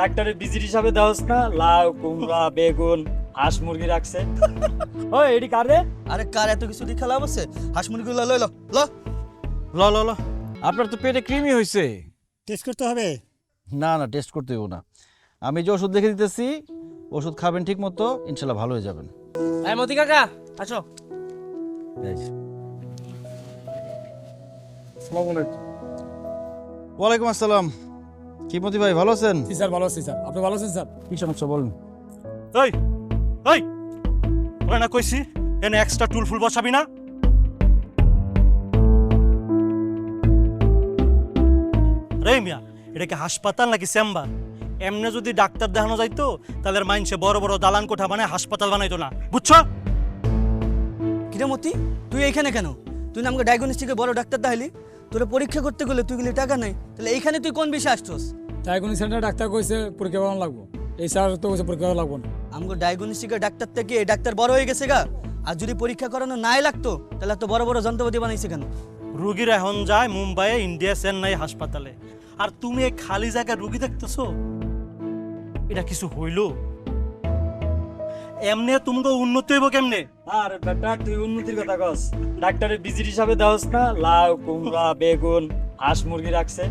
ডাক্তারের ভিজিট হিসাবে দেওস না লাউ কুমড়া বেগুন হাঁস মুরগি রাখছে। ওই এডি কার রে? আরে কার এত কিছু দেখা লাভ আছে? হাঁস মুরগিগুলো লই ল ল ল ল ল আপনার তো পেটে কৃমি হয়েছে। টেস্ট করতে হবে। না না টেস্ট করতে হইব না, আমি যে ওষুধ লিখে দিতেছি ওষুধ খাবেন ঠিক মতো, ইনশাল্লাহ ভালো হয়ে যাবেন। এই মতি কাকা আসো। ওয়ালাইকুম আসসালাম। কি মতি ভাই ভালো আছেন? জি স্যার ভালো আছি স্যার, আপনি ভালো আছেন স্যার? কি সমস্যা বলুন। এই এই ওরা না কইছি এনে এক্সট্রা টুল ফুল বসাবি না। রে মিয়া এটা কি হাসপাতাল নাকি চেম্বার? এমনি যদি ডাক্তার দেখানো যাইতো তাহলে মাইনসে বড় বড় দালান কোঠা বানায় হাসপাতাল বানাইতো না, বুঝছো? কিরে মতি, তুই এইখানে কেন? তুই না আমাকে ডায়াগনস্টিকে বড় ডাক্তার দেখাইলি, তোরা পরীক্ষা করতে গেলে তুই গেলে টাকা নাই, তাহলে এইখানে তুই কোন বিষয়ে আসছস? ডায়াগনোসিস সেন্টার ডাক্তার কইছে পরীক্ষা করানো লাগবো, এই স্যার তো কইছে পরীক্ষা করা লাগবো না। আমাকে ডায়াগনস্টিকের ডাক্তার থেকে এই ডাক্তার বড় হয়ে গেছে গা। আর যদি পরীক্ষা করানো নাই লাগতো তাহলে এত বড় বড় যন্ত্রপাতি বানাইছে কেন? রুগীর এখন যায় মুম্বাইয়ে, ইন্ডিয়া, চেন্নাই হাসপাতালে, আর তুমি এই খালি জায়গায় রুগী দেখতেছো? এটা কিছু হইল? এমনি তোমাকে উন্নতি হইব কেমনে? আর বেটা তুই উন্নতির কথা কস, ডাক্তারের ভিজিট হিসাবে দেওস না লাউ কুমড়া বেগুন হাঁস মুরগি রাখছে।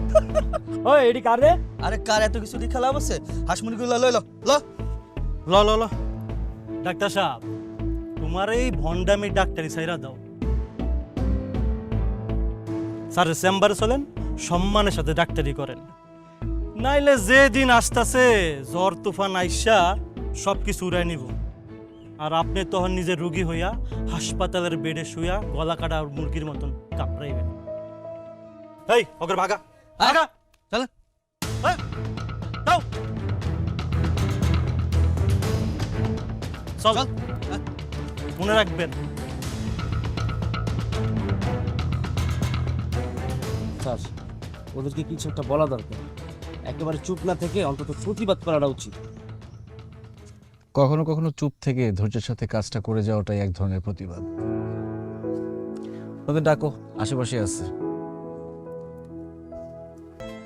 ওই এডি কার রে? আরে কার এত কিছু দেখা লাভ আছে? হাঁস মুরগিগুলো লই ল ল ল ল ল ডাক্তার সাহেব, তোমার এই ভন্ডামি ডাক্তারি সাইরা দাও। স্যার চেম্বারে চলেন, সম্মানের সাথে ডাক্তারি করেন, নাইলে যে দিন আসতেছে জ্বর তুফান আইসা সব কিছু উড়াই নিব, আর আপনি তখন নিজের রুগী হইয়া হাসপাতালের বেডে শুয়া গলা কাটা মুরগির মতন কাপড়াইবেন। এই ওকে ভাগা ভাগা চল। এই, যাও। চল মনে রাখবেন। স্যার ওদেরকে কিছু একটা বলা দরকার, একেবারে চুপ না থেকে অন্তত প্রতিবাদ করাটা উচিত। কখনো কখনো চুপ থেকে ধৈর্যের সাথে কাজটা করে যাওয়াটাই এক ধরনের প্রতিবাদ। ওদের ডাকো, আশেপাশে আছে।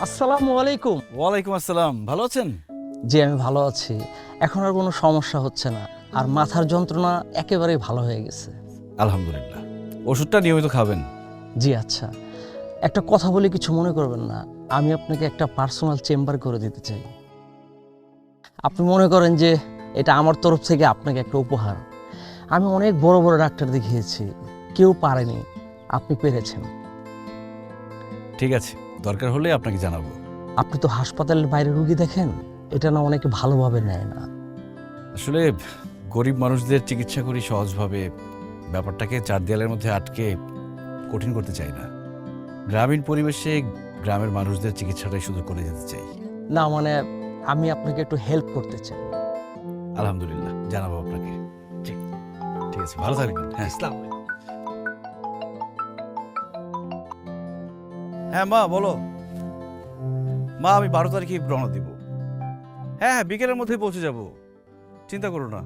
আসসালামু আলাইকুম। ওয়ালাইকুম আসসালাম, ভালো আছেন? জি আমি ভালো আছি, এখন আর কোনো সমস্যা হচ্ছে না, আর মাথার যন্ত্রণা একেবারেই ভালো হয়ে গেছে। আলহামদুলিল্লাহ। ওষুধটা নিয়মিত খাবেন। জি আচ্ছা, একটা কথা বলে কিছু মনে করবেন না, আমি আপনাকে একটা পার্সোনাল চেম্বার করে দিতে চাই। আপনি মনে করেন যে এটা আমার তরফ থেকে আপনাকে একটা উপহার। আমি অনেক বড় বড় ডাক্তার দেখিয়েছি, কেউ পারেনি, আপনি পেরেছেন। ঠিক আছে, দরকার হলে আপনাকে জানাবো। আপনি তো হাসপাতালের বাইরে রুগী দেখেন, এটা না অনেকে ভালোভাবে নেয় না। আসলে গরিব মানুষদের চিকিৎসা করি সহজভাবে, ব্যাপারটাকে চার দেয়ালের মধ্যে আটকে কঠিন করতে চাই না। গ্রামীণ পরিবেশে গ্রামের মানুষদের চিকিৎসাটাই শুধু করে যেতে চাই। না মানে আমি আপনাকে একটু হেল্প করতে চাই। আলহামদুলিল্লাহ, জানাবো আপনাকে। ঠিক ঠিক আছে, ভালো থাকবেন। হ্যাঁ ইসলাম হ্যাঁ মা বলো। মা আমি 12 তারিখে রওনা দিব। হ্যাঁ হ্যাঁ বিকেলের মধ্যেই পৌঁছে যাব, চিন্তা করো না।